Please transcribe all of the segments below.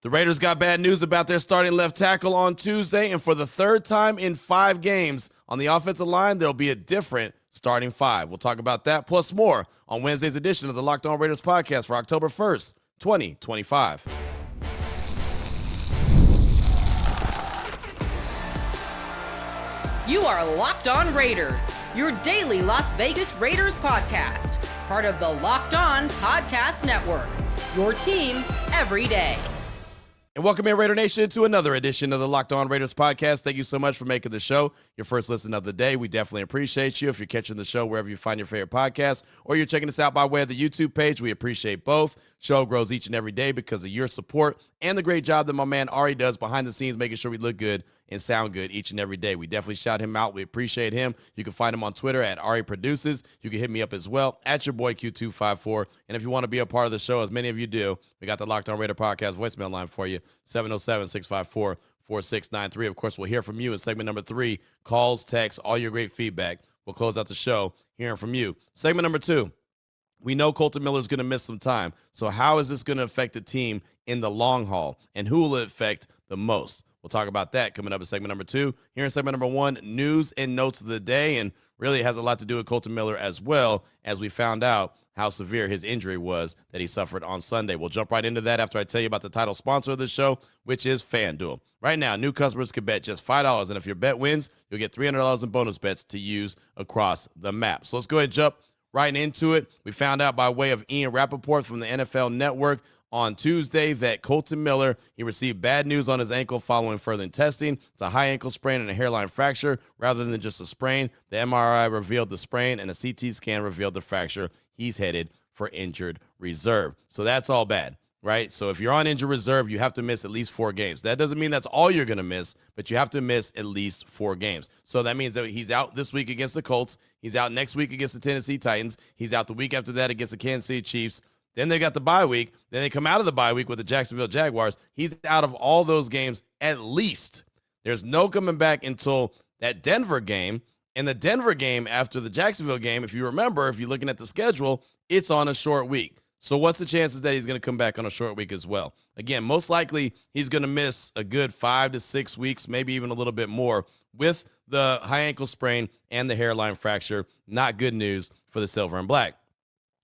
The Raiders got bad news about their starting left tackle on Tuesday, and for the third time in 5 games on the offensive line, there'll be a different starting 5. We'll talk about that plus more on Wednesday's edition of the Locked On Raiders podcast for October 1st, 2025. You are Locked On Raiders, your daily Las Vegas Raiders podcast, part of the Locked On Podcast Network, your team every day. And welcome in, Raider Nation, to another edition of the Locked On Raiders podcast. Thank you so much for making the show your first listen of the day. We definitely appreciate you. If you're catching the show wherever you find your favorite podcast, or you're checking us out by way of the YouTube page, we appreciate both. Show grows each and every day because of your support and the great job that my man Ari does behind the scenes, making sure we look good and sound good each and every day. We definitely shout him out. We appreciate him. You can find him on Twitter at Ari Produces. You can hit me up as well at your boy Q254. And if you want to be a part of the show, as many of you do, we got the Locked On Raider podcast voicemail line for you, 707-654-4693. Of course, we'll hear from you in segment number 3, calls, texts, all your great feedback. We'll close out the show hearing from you. Segment number 2. We know Colton Miller is going to miss some time. So how is this going to affect the team in the long haul? And who will it affect the most? We'll talk about that coming up in segment number 2. Here in segment number 1, news and notes of the day. And really has a lot to do with Colton Miller as well, as we found out how severe his injury was that he suffered on Sunday. We'll jump right into that after I tell you about the title sponsor of the show, which is FanDuel. Right now, new customers can bet just $5. And if your bet wins, you'll get $300 in bonus bets to use across the map. So let's go ahead and jump right into it. We found out by way of Ian Rappaport from the NFL Network on Tuesday that Colton Miller, he received bad news on his ankle following further testing. It's a high ankle sprain and a hairline fracture rather than just a sprain. The MRI revealed the sprain and a CT scan revealed the fracture. He's headed for injured reserve. So that's all bad, right? So if you're on injured reserve, you have to miss at least 4 games. That doesn't mean that's all you're going to miss, but you have to miss at least 4 games. So that means that he's out this week against the Colts. He's out next week against the Tennessee Titans. He's out the week after that against the Kansas City Chiefs. Then they got the bye week. Then they come out of the bye week with the Jacksonville Jaguars. He's out of all those games at least. There's no coming back until that Denver game. And the Denver game after the Jacksonville game, if you remember, if you're looking at the schedule, it's on a short week. So what's the chances that he's going to come back on a short week as well? Again, most likely he's going to miss a good 5 to 6 weeks, maybe even a little bit more with the high ankle sprain and the hairline fracture. Not good news for the Silver and Black.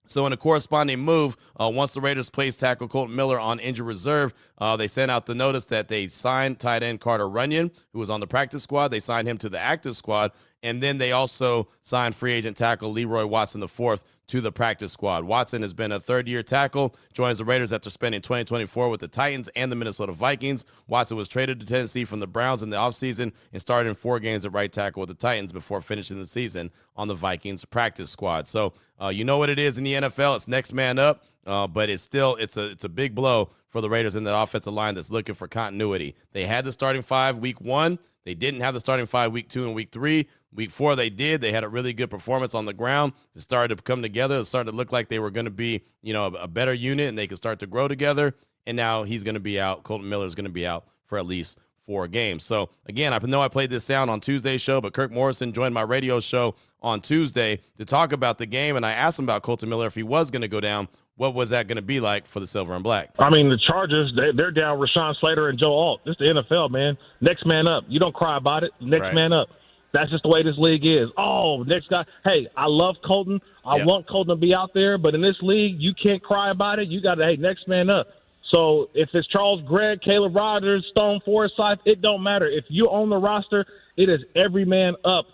So in a corresponding move, once the Raiders placed tackle Colton Miller on injured reserve, they sent out the notice that they signed tight end Carter Runyon, who was on the practice squad. They signed him to the active squad, and then they also signed free agent tackle Leroy Watson IV to the practice squad. Watson has been a third-year tackle, joins the Raiders after spending 2024 with the Titans and the Minnesota Vikings. Watson was traded to Tennessee from the Browns in the offseason and started in 4 games at right tackle with the Titans before finishing the season on the Vikings practice squad. So you know what it is in the NFL. It's next man up, but it's a big blow for the Raiders in that offensive line that's looking for continuity. They had the starting 5 week 1. They didn't have the starting 5 week 2 and week 3. Week 4 they did. They had a really good performance on the ground. It started to come together. It started to look like they were going to be, a better unit and they could start to grow together. And now he's going to be out. Colton Miller is going to be out for at least 4 games. So, again, I know I played this sound on Tuesday's show, but Kirk Morrison joined my radio show on Tuesday to talk about the game, and I asked him about Colton Miller if he was going to go down. What was that going to be like for the Silver and Black? I mean, the Chargers, they're down Rashawn Slater and Joe Alt. This is the NFL, man. Next man up. You don't cry about it. Next man up. That's just the way this league is. Oh, next guy. Hey, I love Colton. I want Colton to be out there, but in this league, you can't cry about it. You got to, next man up. So if it's Charles Gregg, Caleb Rogers, Stone Forsythe, it don't matter. If you own the roster, it is every man up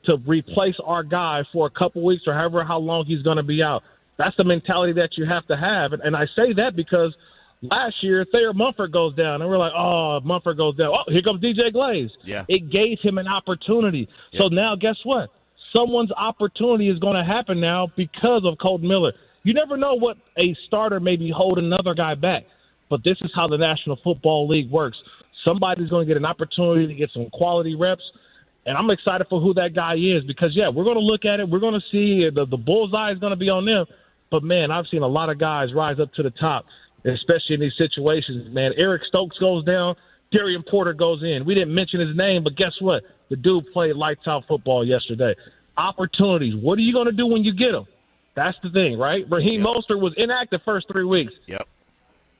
to replace our guy for a couple weeks or how long he's going to be out. That's the mentality that you have to have. And I say that because last year, Thayer Mumford goes down, and we're like, oh, Mumford goes down. Oh, here comes DJ Glaze. Yeah. It gave him an opportunity. Yeah. So now guess what? Someone's opportunity is going to happen now because of Colton Miller. You never know what a starter may be holding another guy back, but this is how the National Football League works. Somebody's going to get an opportunity to get some quality reps, and I'm excited for who that guy is because, we're going to look at it. We're going to see the bullseye is going to be on them. But, man, I've seen a lot of guys rise up to the top, especially in these situations. Man, Eric Stokes goes down. Darian Porter goes in. We didn't mention his name, but guess what? The dude played lights-out football yesterday. Opportunities. What are you going to do when you get them? That's the thing, right? Raheem Mostert was inactive first 3 weeks. Yep.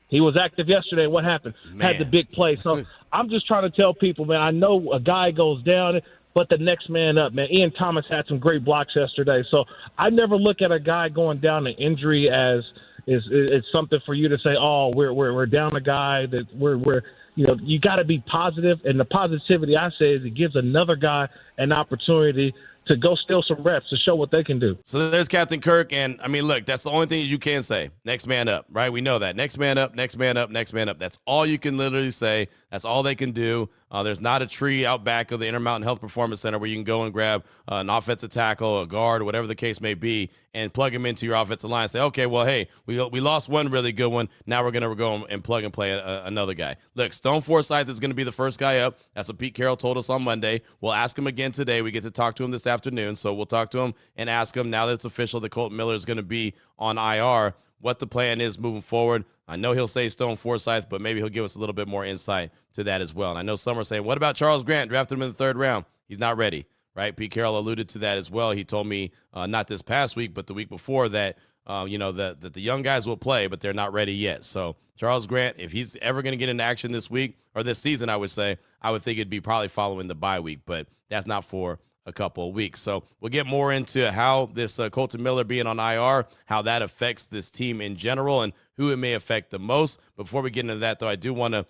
He was active yesterday. What happened? Man. Had the big play. So I'm just trying to tell people, man, I know a guy goes down, but the next man up, man. Ian Thomas had some great blocks yesterday. So I never look at a guy going down to injury as it's something for you to say, oh, we're down a guy, that we're you got to be positive. And the positivity I say is it gives another guy an opportunity to go steal some reps to show what they can do. So there's Captain Kirk, and, I mean, look, that's the only thing you can say. Next man up, right? We know that. Next man up, next man up, next man up. That's all you can literally say. That's all they can do. There's not a tree out back of the Intermountain Health Performance Center where you can go and grab an offensive tackle, a guard, or whatever the case may be, and plug him into your offensive line and say, okay, well, hey, we lost one really good one. Now we're going to go and plug and play another guy. Look, Stone Forsythe is going to be the first guy up. That's what Pete Carroll told us on Monday. We'll ask him again today. We get to talk to him this afternoon, so we'll talk to him and ask him, now that it's official that Colton Miller is going to be on IR, what the plan is moving forward. I know he'll say Stone Forsythe, but maybe he'll give us a little bit more insight to that as well. And I know some are saying, what about Charles Grant? Drafted him in the 3rd round. He's not ready, right? Pete Carroll alluded to that as well. He told me not this past week, but the week before that, that the young guys will play, but they're not ready yet. So Charles Grant, if he's ever going to get into action this week or this season, I would think it'd be probably following the bye week, but that's not for a couple of weeks. So we'll get more into how this Colton Miller being on IR, how that affects this team in general and who it may affect the most. Before we get into that, though, I do want to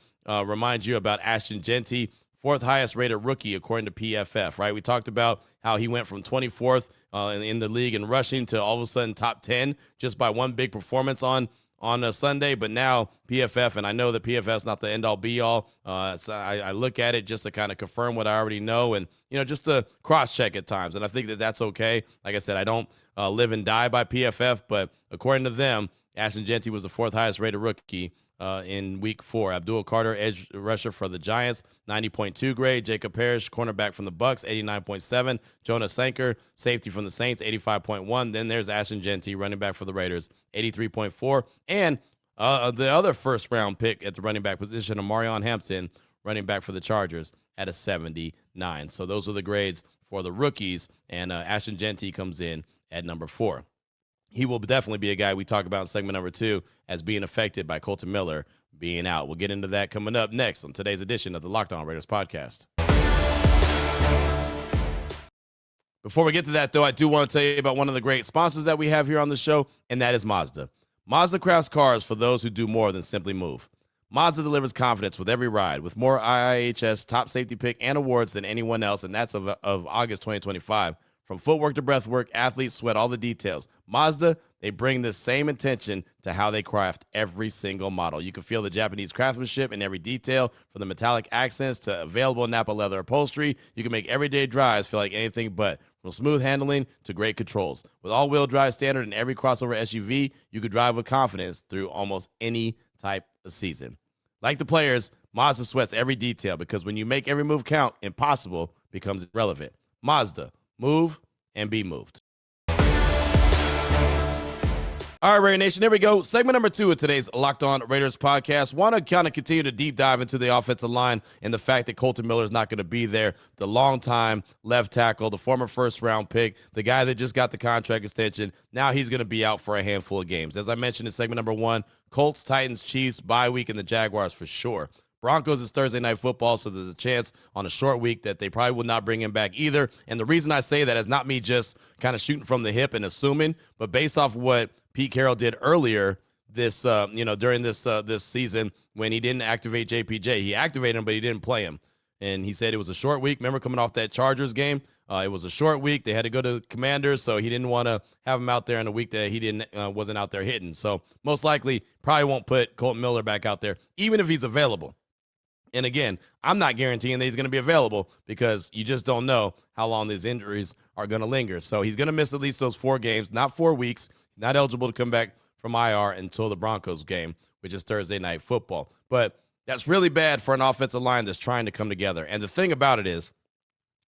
remind you about Ashton Jeanty, 4th highest rated rookie according to PFF, right? We talked about how he went from 24th in the league in rushing to all of a sudden top 10 just by one big performance on a Sunday, but now PFF, and I know that PFF is not the end-all be-all, so I look at it just to kind of confirm what I already know and, just to cross-check at times, and I think that that's okay. Like I said, I don't live and die by PFF, but according to them, Ashton Jeanty was the 4th highest-rated rookie in Week 4. Abdul Carter, edge rusher for the Giants, 90.2 grade. Jacob Parrish, cornerback from the Bucks, 89.7. Jonah Sanker, safety from the Saints, 85.1. Then there's Ashton Jeanty, running back for the Raiders, 83.4. And the other first-round pick at the running back position, Amarion Hampton, running back for the Chargers, at a 79. So those are the grades for the rookies, and Ashton Jeanty comes in at number 4. He will definitely be a guy we talk about in segment number 2 as being affected by Colton Miller being out. We'll get into that coming up next on today's edition of the Locked On Raiders podcast. Before we get to that, though, I do want to tell you about one of the great sponsors that we have here on the show, and that is Mazda. Mazda crafts cars for those who do more than simply move. Mazda delivers confidence with every ride, with more IIHS top safety pick and awards than anyone else, and that's of August 2025. From footwork to breathwork, athletes sweat all the details. Mazda, they bring the same intention to how they craft every single model. You can feel the Japanese craftsmanship in every detail, from the metallic accents to available Napa leather upholstery. You can make everyday drives feel like anything but. From smooth handling to great controls. With all-wheel drive standard in every crossover SUV, you can drive with confidence through almost any type of season. Like the players, Mazda sweats every detail, because when you make every move count, impossible becomes irrelevant. Mazda. Move and be moved. All right, Raider Nation, here we go. Segment number 2 of today's Locked On Raiders podcast. Want to kind of continue to deep dive into the offensive line and the fact that Colton Miller is not going to be there. The longtime left tackle, the former first-round pick, the guy that just got the contract extension. Now he's going to be out for a handful of games. As I mentioned in segment number 1, Colts, Titans, Chiefs, bye week, and the Jaguars for sure. Broncos is Thursday Night Football, so there's a chance on a short week that they probably will not bring him back either. And the reason I say that is not me just kind of shooting from the hip and assuming, but based off what Pete Carroll did earlier this, during this season when he didn't activate JPJ. He activated him, but he didn't play him. And he said it was a short week. Remember coming off that Chargers game? It was a short week. They had to go to the Commanders, so he didn't want to have him out there in a week that he wasn't out there hitting. So most likely probably won't put Colton Miller back out there, even if he's available. And again, I'm not guaranteeing that he's going to be available, because you just don't know how long these injuries are going to linger. So he's going to miss at least those 4 games, not 4 weeks. He's not eligible to come back from IR until the Broncos game, which is Thursday Night Football. But that's really bad for an offensive line that's trying to come together. And the thing about it is,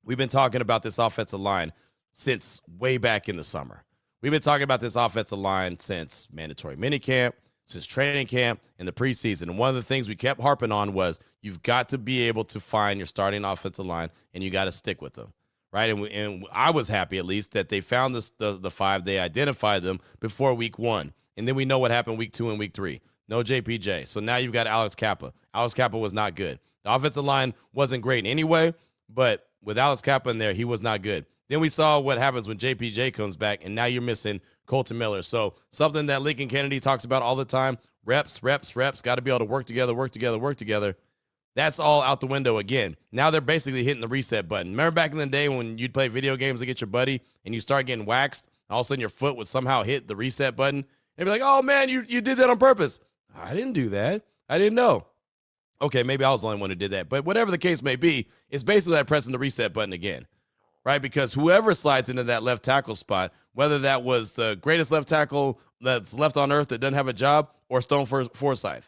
we've been talking about this offensive line since way back in the summer. We've been talking about this offensive line since mandatory minicamp, since training camp, and the preseason. And one of the things we kept harping on was you've got to be able to find your starting offensive line, and you got to stick with them, right? And I was happy, at least, that they found the 5. They identified them before week 1. And then we know what happened week 2 and week 3. no JPJ. So now you've got Alex Kappa. Alex Kappa was not good. The offensive line wasn't great anyway, but with Alex Kappa in there, he was not good. Then we saw what happens when JPJ comes back, and now you're missing Colton Miller. So something that Lincoln Kennedy talks about all the time, reps, got to be able to work together. That's all out the window again. Now they're basically hitting the reset button. Remember back in the day when you'd play video games to get your buddy and you start getting waxed, all of a sudden your foot would somehow hit the reset button? And be like, oh, man, you did that on purpose. I didn't do that. I didn't know. Okay, maybe I was the only one who did that. But whatever the case may be, it's basically like pressing the reset button again, right? Because whoever slides into that left tackle spot, whether that was the greatest left tackle that's left on earth that doesn't have a job or Stone Forsythe,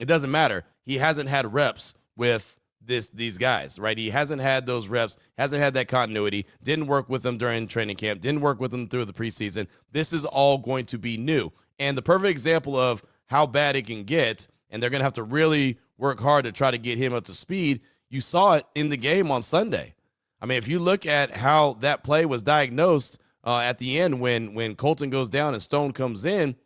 it doesn't matter. He hasn't had reps with these guys, right? He hasn't had those reps, hasn't had that continuity, didn't work with them during training camp, didn't work with them through the preseason. This is all going to be new. And the perfect example of how bad it can get, and they're going to have to really work hard to try to get him up to speed, you saw it in the game on Sunday. I mean, if you look at how that play was diagnosed at the end when Colton goes down and Stone comes in,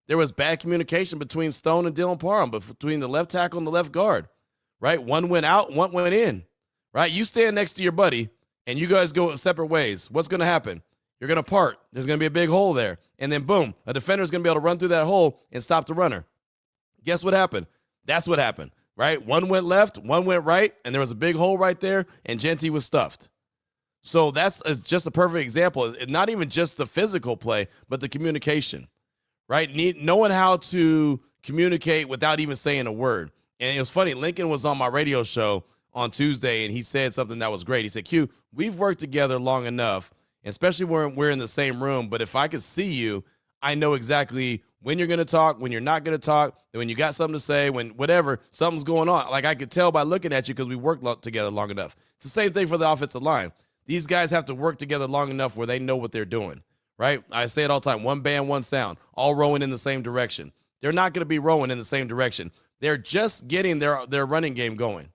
there was bad communication between Stone and Dylan Parham, but between the left tackle and the left guard, right? One went out, one went in, right? You stand next to your buddy, and you guys go separate ways. What's going to happen? You're going to part. There's going to be a big hole there. And then, boom, a defender's going to be able to run through that hole and stop the runner. Guess what happened? That's what happened, right? One went left, one went right, and there was a big hole right there, and Genty was stuffed. So that's just a perfect example. It's not even just the physical play, but the communication, right? Knowing how to communicate without even saying a word. And it was funny. Lincoln was on my radio show on Tuesday, and he said something that was great. He said, Q, we've worked together long enough, especially when we're in the same room, but if I could see you, I know exactly when you're going to talk, when you're not going to talk, when you got something to say, when whatever, something's going on. Like I could tell by looking at you because we worked together long enough. It's the same thing for the offensive line. These guys have to work together long enough where they know what they're doing, right? I say it all the time, one band, one sound, all rowing in the same direction. They're not going to be rowing in the same direction. They're just getting their running game going.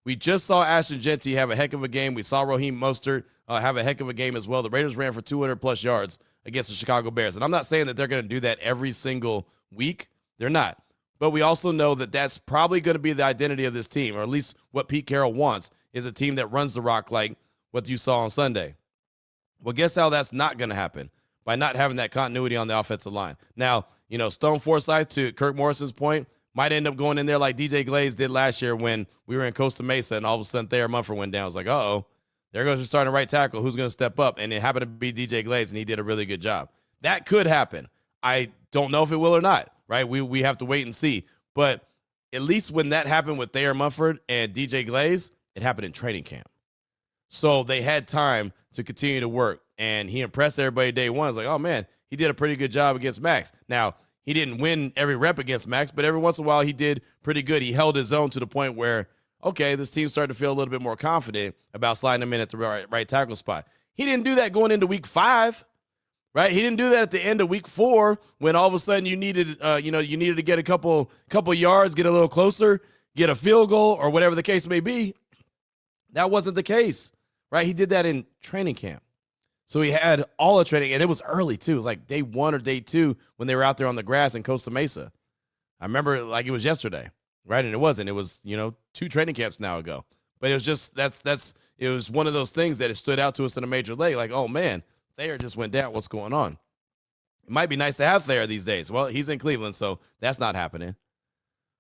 We just saw Ashton Genty have a heck of a game. We saw Raheem Mostert have a heck of a game as well. The Raiders ran for 200-plus yards against the Chicago Bears. And I'm not saying that they're going to do that every single week. They're not. But we also know that that's probably going to be the identity of this team, or at least what Pete Carroll wants, is a team that runs the rock like what you saw on Sunday. Well, guess how that's not going to happen? By not having that continuity on the offensive line. Now, Stone Forsythe, to Kirk Morrison's point, might end up going in there like DJ Glaze did last year when we were in Costa Mesa and all of a sudden Thayer Munford went down. I was like, uh-oh, there goes your starting right tackle. Who's going to step up? And it happened to be DJ Glaze, and he did a really good job. That could happen. I don't know if it will or not, right? We have to wait and see. But at least when that happened with Thayer Munford and DJ Glaze, it happened in training camp. So they had time to continue to work, and he impressed everybody day one. It's like, oh, man, he did a pretty good job against Maxx. Now, he didn't win every rep against Maxx, but every once in a while he did pretty good. He held his own to the point where, okay, this team started to feel a little bit more confident about sliding him in at the right tackle spot. He didn't do that going into week 5, right? He didn't do that at the end of week 4 when all of a sudden you needed to get a couple yards, get a little closer, get a field goal, or whatever the case may be. That wasn't the case, right? He did that in training camp. So he had all the training, and it was early, too. It was like day 1 or day 2 when they were out there on the grass in Costa Mesa. I remember like it was yesterday, right? And it wasn't. It was, 2 training camps now ago. But it was just it was one of those things that it stood out to us in a major league. Like, oh, man, Thayer just went down. What's going on? It might be nice to have Thayer these days. Well, he's in Cleveland, so that's not happening.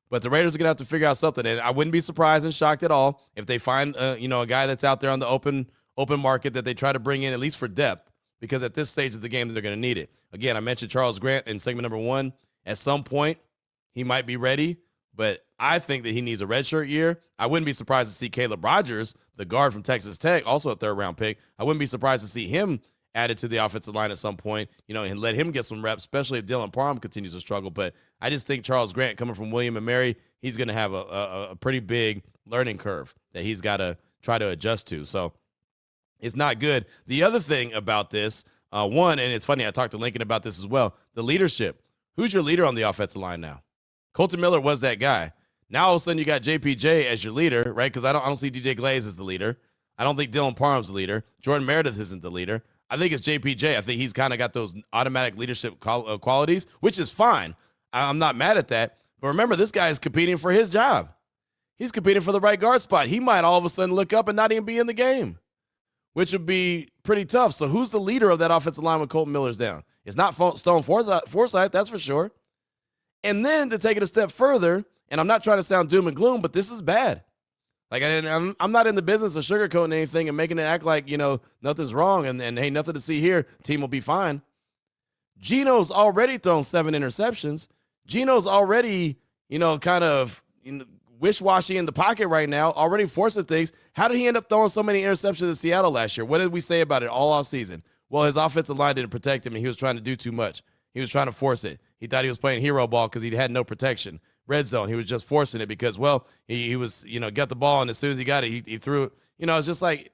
But the Raiders are going to have to figure out something. And I wouldn't be surprised and shocked at all if they find, a guy that's out there on the open market that they try to bring in at least for depth, because at this stage of the game, they're going to need it. Again, I mentioned Charles Grant in segment number 1. At some point, he might be ready, but I think that he needs a redshirt year. I wouldn't be surprised to see Caleb Rogers, the guard from Texas Tech, also a third-round pick. I wouldn't be surprised to see him added to the offensive line at some point, and let him get some reps, especially if Dylan Parham continues to struggle. But I just think Charles Grant, coming from William & Mary, he's going to have a pretty big learning curve that he's got to try to adjust to. So it's not good. The other thing about this, and it's funny, I talked to Lincoln about this as well, the leadership. Who's your leader on the offensive line now? Colton Miller was that guy. Now all of a sudden you got JPJ as your leader, right? Because I don't see DJ Glaze as the leader. I don't think Dylan Parham's the leader. Jordan Meredith isn't the leader. I think it's JPJ. I think he's kind of got those automatic leadership qualities, which is fine. I'm not mad at that. But remember, this guy is competing for his job. He's competing for the right guard spot. He might all of a sudden look up and not even be in the game, which would be pretty tough. So who's the leader of that offensive line when Colton Miller's down? It's not Stone Forsythe, that's for sure. And then to take it a step further, and I'm not trying to sound doom and gloom, but this is bad. Like, I'm not in the business of sugarcoating anything and making it act like, nothing's wrong and hey, nothing to see here. Team will be fine. Geno's already thrown 7 interceptions. Geno's already, kind of wish-washy in the pocket right now, already forcing things. How did he end up throwing so many interceptions in Seattle last year? What did we say about it all offseason? Well, his offensive line didn't protect him, and he was trying to do too much. He was trying to force it. He thought he was playing hero ball because he had no protection. Red zone, he was just forcing it because, well, he was, got the ball, and as soon as he got it, he threw it. It's just like,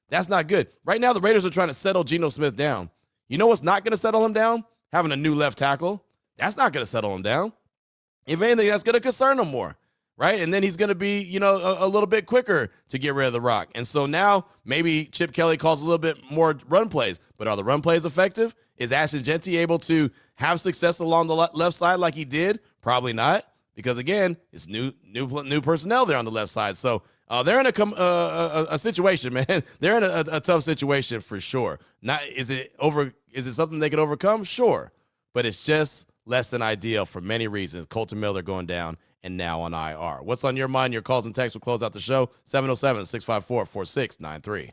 that's not good. Right now, the Raiders are trying to settle Geno Smith down. You know what's not going to settle him down? Having a new left tackle. That's not going to settle him down. If anything, that's going to concern him more. Right? And then he's going to be, a little bit quicker to get rid of the rock. And so now maybe Chip Kelly calls a little bit more run plays. But are the run plays effective? Is Ashton Genty able to have success along the left side like he did? Probably not. Because, again, it's new personnel there on the left side. So they're in a situation, man. They're in a tough situation for sure. Is it something they can overcome? Sure. But it's just less than ideal for many reasons. Colton Miller going down and now on IR. What's on your mind? Your calls and texts will close out the show. 707-654-4693.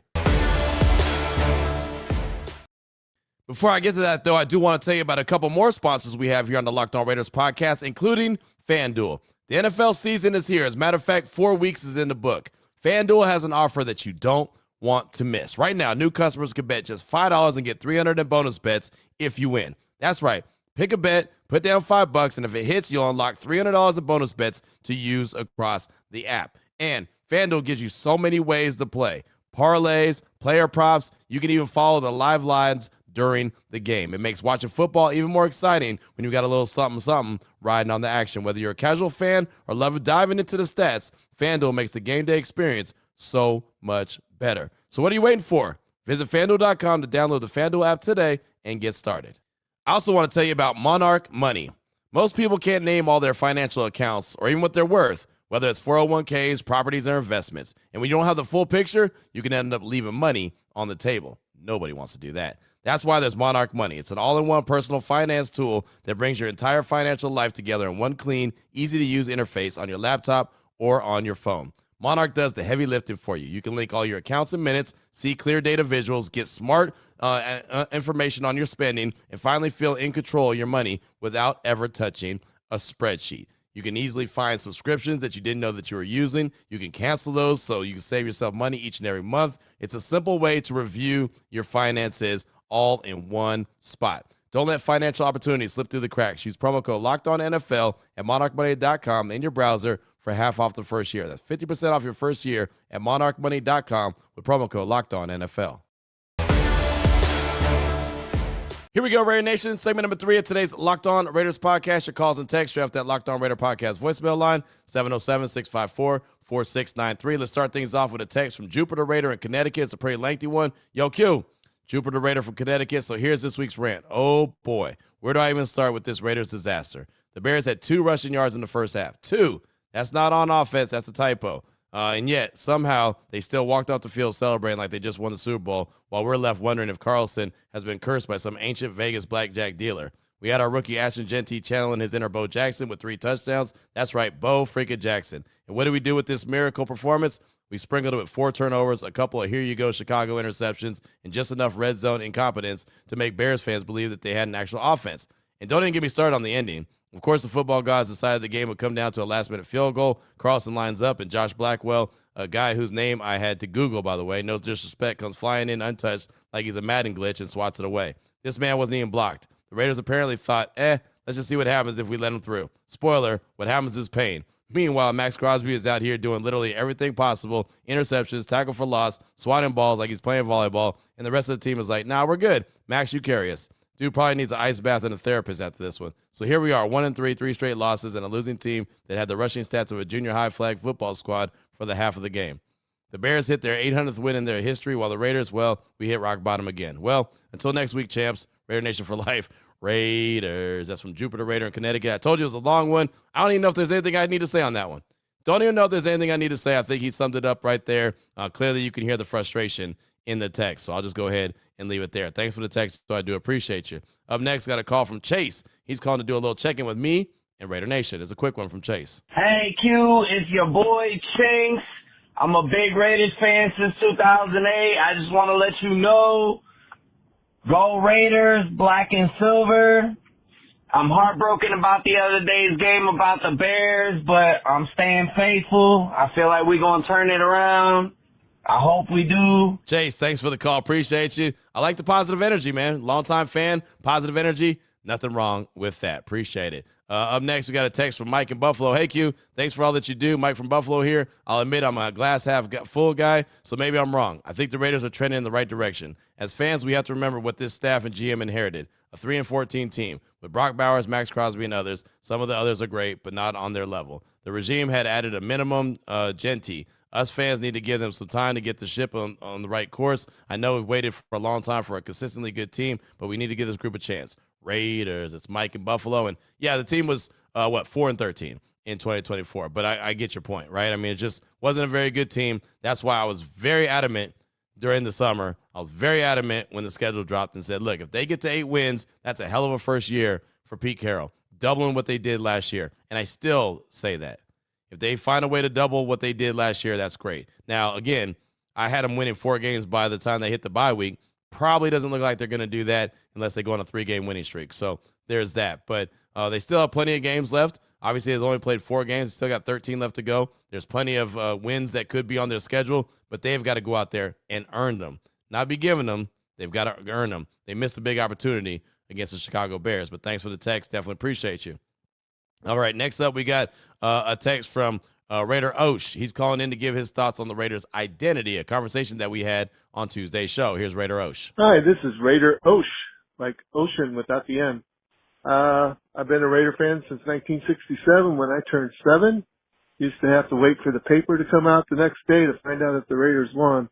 Before I get to that, though, I do want to tell you about a couple more sponsors we have here on the Locked On Raiders podcast, including FanDuel. The NFL season is here. As a matter of fact, 4 weeks is in the book. FanDuel has an offer that you don't want to miss. Right now, new customers can bet just $5 and get $300 in bonus bets if you win. That's right. Pick a bet, put down $5, and if it hits, you'll unlock $300 in bonus bets to use across the app. And FanDuel gives you so many ways to play. Parlays, player props. You can even follow the live lines during the game. It makes watching football even more exciting when you got a little something riding on the action. Whether you're a casual fan or love diving into the stats, FanDuel makes the game day experience so much better. So what are you waiting for? Visit FanDuel.com to download the FanDuel app today and get started. I also want to tell you about Monarch Money. Most people can't name all their financial accounts or even what they're worth, whether it's 401ks, properties, or investments. And when you don't have the full picture, you can end up leaving money on the table. Nobody wants to do that. That's why there's Monarch Money. It's an all-in-one personal finance tool that brings your entire financial life together in one clean, easy-to-use interface on your laptop or on your phone. Monarch does the heavy lifting for you. You can link all your accounts in minutes, see clear data visuals, get smart information on your spending, and finally feel in control of your money without ever touching a spreadsheet. You can easily find subscriptions that you didn't know that you were using. You can cancel those so you can save yourself money each and every month. It's a simple way to review your finances all in one spot. Don't let financial opportunities slip through the cracks. Use promo code LOCKEDONNFL at monarchmoney.com in your browser for half off the first year. That's 50% off your first year at monarchmoney.com with promo code LOCKEDONNFL. Here we go, Raider Nation. Segment number 3 of today's Locked On Raiders podcast. Your calls and texts draft that Locked On Raider podcast voicemail line, 707-654-4693. Let's start things off with a text from Jupiter Raider in Connecticut. It's a pretty lengthy one. Yo, Q, Jupiter Raider from Connecticut. So here's this week's rant. Oh, boy. Where do I even start with this Raiders disaster? The Bears had 2 rushing yards in the first half. 2. That's not on offense. That's a typo. And yet, somehow, they still walked off the field celebrating like they just won the Super Bowl, while we're left wondering if Carlson has been cursed by some ancient Vegas blackjack dealer. We had our rookie Ashton Genty channeling his inner Bo Jackson with 3 touchdowns. That's right, Bo freaking Jackson. And what do we do with this miracle performance? We sprinkled it with 4 turnovers, a couple of here-you-go Chicago interceptions, and just enough red zone incompetence to make Bears fans believe that they had an actual offense. And don't even get me started on the ending. Of course, the football gods decided the game would come down to a last-minute field goal. Carlson lines up, and Josh Blackwell, a guy whose name I had to Google, by the way, no disrespect, comes flying in untouched like he's a Madden glitch and swats it away. This man wasn't even blocked. The Raiders apparently thought, let's just see what happens if we let him through. Spoiler, what happens is pain. Meanwhile, Maxx Crosby is out here doing literally everything possible, interceptions, tackle for loss, swatting balls like he's playing volleyball, and the rest of the team is like, nah, we're good. Max, you carry us. Dude probably needs an ice bath and a therapist after this one. So here we are, 1-3, 3 straight losses, and a losing team that had the rushing stats of a junior high flag football squad for the half of the game. The Bears hit their 800th win in their history, while the Raiders, well, we hit rock bottom again. Well, until next week, champs, Raider Nation for life. Raiders. That's from Jupiter Raider in Connecticut. I told you it was a long one. I don't even know if there's anything I need to say on that one. Don't even know if there's anything I need to say. I think he summed it up right there. Clearly, you can hear the frustration in the text, so I'll just go ahead and leave it there. Thanks for the text, so I do appreciate you. Up next, got a call from Chase. He's calling to do a little check-in with me and Raider Nation. It's a quick one from Chase. Hey, Q, it's your boy, Chinks. I'm a big Raiders fan since 2008. I just want to let you know, go Raiders, black and silver. I'm heartbroken about the other day's game about the Bears, but I'm staying faithful. I feel like we're going to turn it around. I hope we do. Chase, thanks for the call. Appreciate you. I like the positive energy, man. Longtime fan, positive energy. Nothing wrong with that. Appreciate it. Up next, we got a text from Mike in Buffalo. Hey, Q, thanks for all that you do. Mike from Buffalo here. I'll admit I'm a glass half full guy, so maybe I'm wrong. I think the Raiders are trending in the right direction. As fans, we have to remember what this staff and GM inherited, a 3-14 team with Brock Bowers, Maxx Crosby, and others. Some of the others are great, but not on their level. The regime had added a minimum Genti. Us fans need to give them some time to get the ship on the right course. I know we've waited for a long time for a consistently good team, but we need to give this group a chance. Raiders, it's Mike in Buffalo. And, yeah, the team was, 4-13 in 2024. But I get your point, right? I mean, it just wasn't a very good team. That's why I was very adamant during the summer. I was very adamant when the schedule dropped and said, look, if they get to 8 wins, that's a hell of a first year for Pete Carroll, doubling what they did last year. And I still say that. If they find a way to double what they did last year, that's great. Now, again, I had them winning 4 games by the time they hit the bye week. Probably doesn't look like they're going to do that unless they go on a 3-game winning streak. So there's that. But they still have plenty of games left. Obviously, they've only played 4 games. Still got 13 left to go. There's plenty of wins that could be on their schedule, but they've got to go out there and earn them. Not be given them. They've got to earn them. They missed a big opportunity against the Chicago Bears. But thanks for the text. Definitely appreciate you. All right, next up we got a text from Raider Osh. He's calling in to give his thoughts on the Raiders' identity, a conversation that we had on Tuesday's show. Here's Raider Osh. Hi, this is Raider Osh, like ocean without the N. I've been a Raider fan since 1967 when I turned 7. Used to have to wait for the paper to come out the next day to find out if the Raiders won.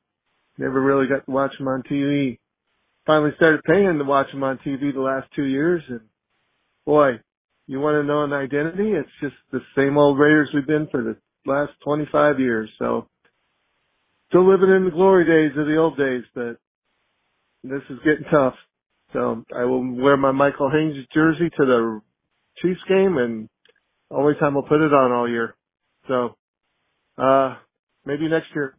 Never really got to watch them on TV. Finally started paying to watch them on TV the last 2 years, and boy, you want to know an identity? It's just the same old Raiders we've been for the last 25 years. So still living in the glory days of the old days, but this is getting tough. So I will wear my Michael Haynes jersey to the Chiefs game, and only time I'll put it on all year. So maybe next year.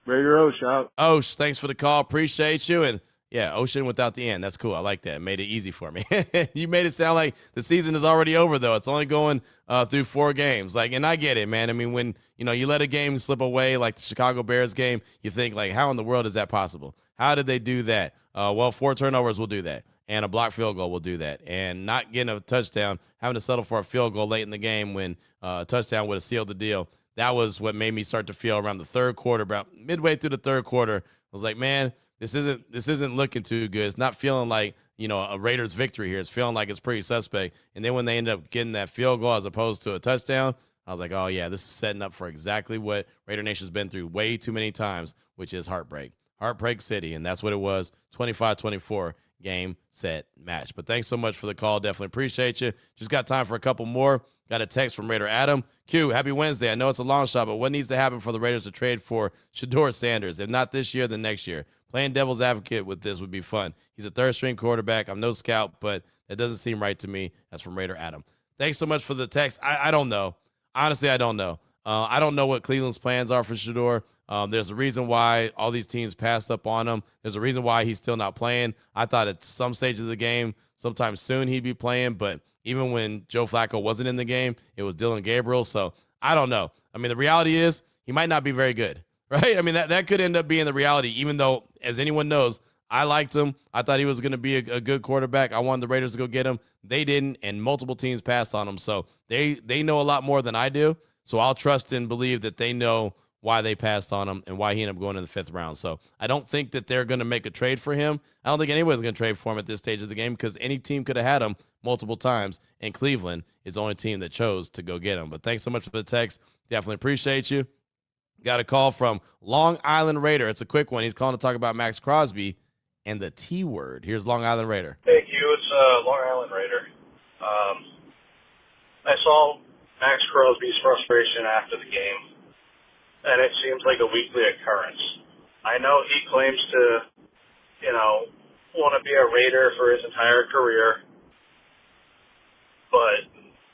Raider Osh out. Osh, thanks for the call. Appreciate you. And yeah, ocean without the end. That's cool. I like that. Made it easy for me. You made it sound like the season is already over, though. It's only going through 4 games. And I get it, man. I mean, when you let a game slip away, like the Chicago Bears game, you think, how in the world is that possible? How did they do that? Well, 4 turnovers will do that, and a blocked field goal will do that, and not getting a touchdown, having to settle for a field goal late in the game when a touchdown would have sealed the deal. That was what made me start to feel around the third quarter, about midway through the third quarter. I was like, man, this isn't looking too good. It's not feeling like, a Raiders victory here. It's feeling like it's pretty suspect. And then when they end up getting that field goal as opposed to a touchdown, I was like, oh, yeah, this is setting up for exactly what Raider Nation's been through way too many times, which is heartbreak. Heartbreak City, and that's what it was, 25-24, game, set, match. But thanks so much for the call. Definitely appreciate you. Just got time for a couple more. Got a text from Raider Adam. Q, happy Wednesday. I know it's a long shot, but what needs to happen for the Raiders to trade for Shedeur Sanders? If not this year, then next year. Playing devil's advocate with this would be fun. He's a third-string quarterback. I'm no scout, but that doesn't seem right to me. That's from Raider Adam. Thanks so much for the text. I don't know. Honestly, I don't know. I don't know what Cleveland's plans are for Shedeur. There's a reason why all these teams passed up on him. There's a reason why he's still not playing. I thought at some stage of the game, sometime soon he'd be playing, but even when Joe Flacco wasn't in the game, it was Dylan Gabriel. So I don't know. I mean, the reality is he might not be very good, right? I mean, that could end up being the reality, even though, as anyone knows, I liked him. I thought he was going to be a good quarterback. I wanted the Raiders to go get him. They didn't, and multiple teams passed on him. So they know a lot more than I do. So I'll trust and believe that they know why they passed on him and why he ended up going in the 5th round. So I don't think that they're going to make a trade for him. I don't think anyone's going to trade for him at this stage of the game because any team could have had him multiple times, and Cleveland is the only team that chose to go get him. But thanks so much for the text. Definitely appreciate you. Got a call from Long Island Raider. It's a quick one. He's calling to talk about Maxx Crosby and the T word. Here's Long Island Raider. Thank you. It's Long Island Raider. I saw Maxx Crosby's frustration after the game, and it seems like a weekly occurrence. I know he claims to, want to be a Raider for his entire career, but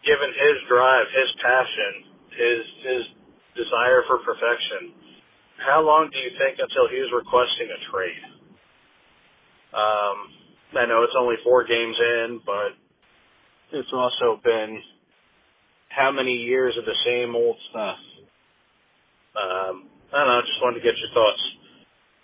given his drive, his passion, his desire for perfection, how long do you think until he's requesting a trade? I know it's only 4 games in, but it's also been how many years of the same old stuff? I don't know, just wanted to get your thoughts.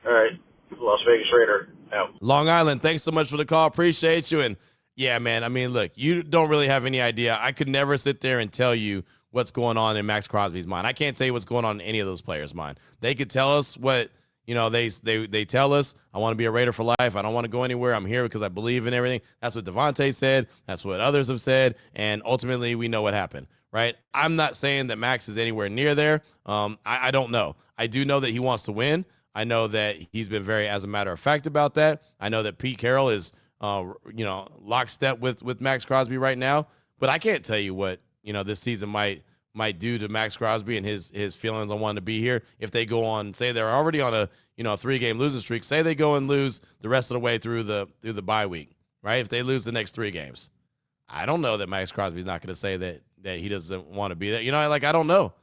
All right, Las Vegas Raider out. Long Island, thanks so much for the call. Appreciate you. And yeah, man, I mean, look, you don't really have any idea. I could never sit there and tell you what's going on in Maxx Crosby's mind. I can't tell you what's going on in any of those players' mind. They could tell us what, they tell us, I want to be a Raider for life. I don't want to go anywhere. I'm here because I believe in everything. That's what Devontae said. That's what others have said. And ultimately, we know what happened, right? I'm not saying that Max is anywhere near there. I don't know. I do know that he wants to win. I know that he's been very, as a matter of fact, about that. I know that Pete Carroll is, lockstep with Maxx Crosby right now. But I can't tell you what, this season might do to Maxx Crosby and his feelings on wanting to be here. If they go on, say they're already on a 3-game losing streak, say they go and lose the rest of the way through the bye week, right? If they lose the next 3 games, I don't know that Maxx Crosby's not going to say that he doesn't want to be there. I don't know.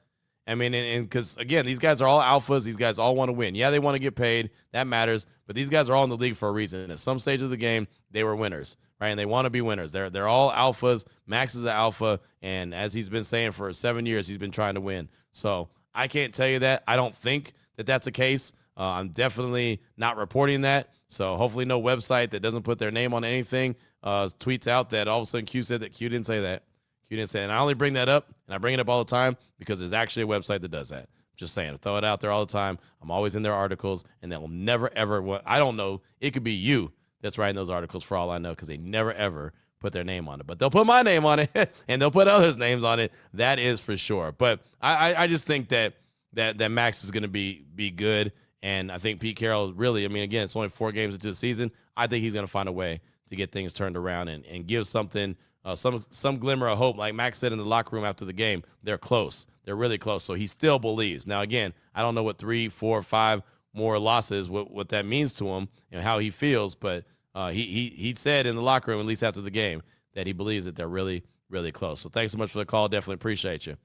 I mean, and because, again, these guys are all alphas. These guys all want to win. Yeah, they want to get paid. That matters. But these guys are all in the league for a reason. And at some stage of the game, they were winners, right? And they want to be winners. They're all alphas. Max is an alpha. And as he's been saying for 7 years, he's been trying to win. So I can't tell you that. I don't think that that's the case. I'm definitely not reporting that. So hopefully no website that doesn't put their name on anything tweets out that all of a sudden Q said that. Q didn't say that. Q didn't say it. And I only bring that up, and I bring it up all the time because there's actually a website that does that. Just saying, throw it out there all the time. I'm always in their articles, and that will never, ever, I don't know, it could be you that's writing those articles for all I know because they never, ever put their name on it. But they'll put my name on it, and they'll put others' names on it. That is for sure. But I just think that Max is going to be good, and I think Pete Carroll really, again, it's only 4 games into the season. I think he's going to find a way to get things turned around and give something, some glimmer of hope. Like Max said in the locker room after the game, they're close. They're really close. So he still believes. Now, again, I don't know what 3, 4, 5 more losses, what that means to him and how he feels. But he said in the locker room, at least after the game, that he believes that they're really, really close. So thanks so much for the call. Definitely appreciate you.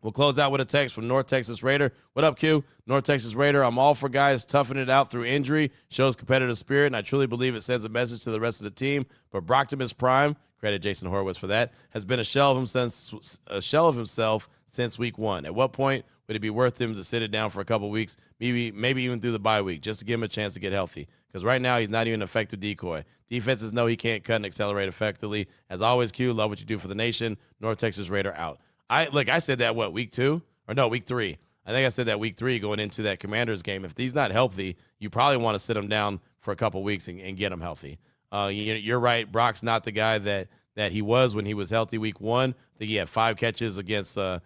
We'll close out with a text from North Texas Raider. What up, Q? North Texas Raider. I'm all for guys toughing it out through injury. Shows competitive spirit, and I truly believe it sends a message to the rest of the team. But Brocktimus Prime, credit Jason Horowitz for that, has been a shell of himself since week 1. At what point would it be worth him to sit it down for a couple weeks, maybe even through the bye week, just to give him a chance to get healthy? Because right now he's not even an effective decoy. Defenses know he can't cut and accelerate effectively. As always, Q, love what you do for the nation. North Texas Raider out. I said that, week 2? Or no, week 3. I think I said that week 3 going into that Commanders game. If he's not healthy, you probably want to sit him down for a couple weeks and get him healthy. You're right. Brock's not the guy that he was when he was healthy week 1. I think he had 5 catches against the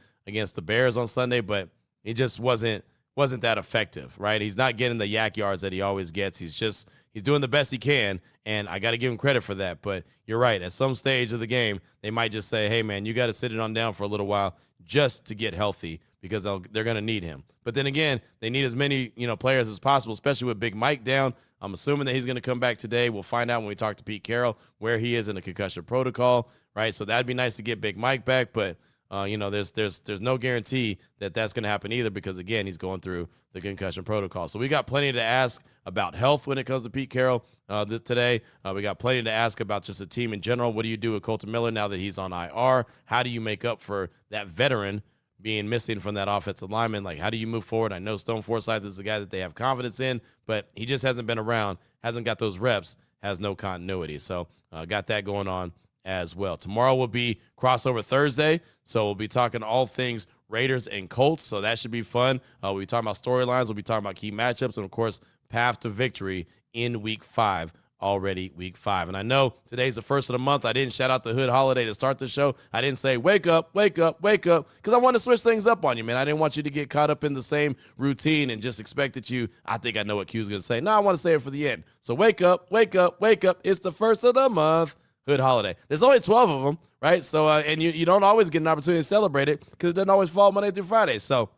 Bears on Sunday, but he just wasn't that effective, right? He's not getting the yak yards that he always gets. He's doing the best he can, and I got to give him credit for that. But you're right. At some stage of the game, they might just say, hey, man, you got to sit it on down for a little while just to get healthy because they're going to need him. But then again, they need as many players as possible, especially with Big Mike down. I'm assuming that he's going to come back today. We'll find out when we talk to Pete Carroll where he is in the concussion protocol, right? So that'd be nice to get Big Mike back, but there's no guarantee that that's going to happen either because, again, he's going through the concussion protocol. So we got plenty to ask about health when it comes to Pete Carroll today. We got plenty to ask about just the team in general. What do you do with Colton Miller now that he's on IR? How do you make up for that veteran being missing from that offensive lineman? Like, how do you move forward? I know Stone Forsythe is the guy that they have confidence in, but he just hasn't been around, hasn't got those reps, has no continuity. So got that going on as well. Tomorrow will be crossover Thursday, so we'll be talking all things Raiders and Colts, so that should be fun. We'll be talking about storylines, we'll be talking about key matchups, and, of course, path to victory in Week 5, already Week 5. And I know today's the first of the month. I didn't shout out the Hood holiday to start the show. I didn't say, wake up, wake up, wake up, because I want to switch things up on you, man. I didn't want you to get caught up in the same routine and just expect that I think I know what Q's going to say. No, I want to say it for the end. So wake up, wake up, wake up. It's the first of the month. hood holiday. There's only 12 of them, right? So, and you don't always get an opportunity to celebrate it because it doesn't always fall Monday through Friday. So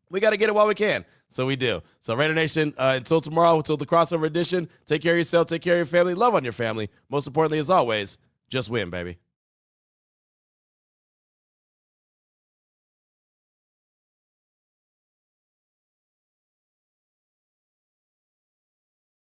we got to get it while we can. So we do. So Raider Nation, until tomorrow, until the crossover edition, take care of yourself, take care of your family, love on your family. Most importantly, as always, just win, baby.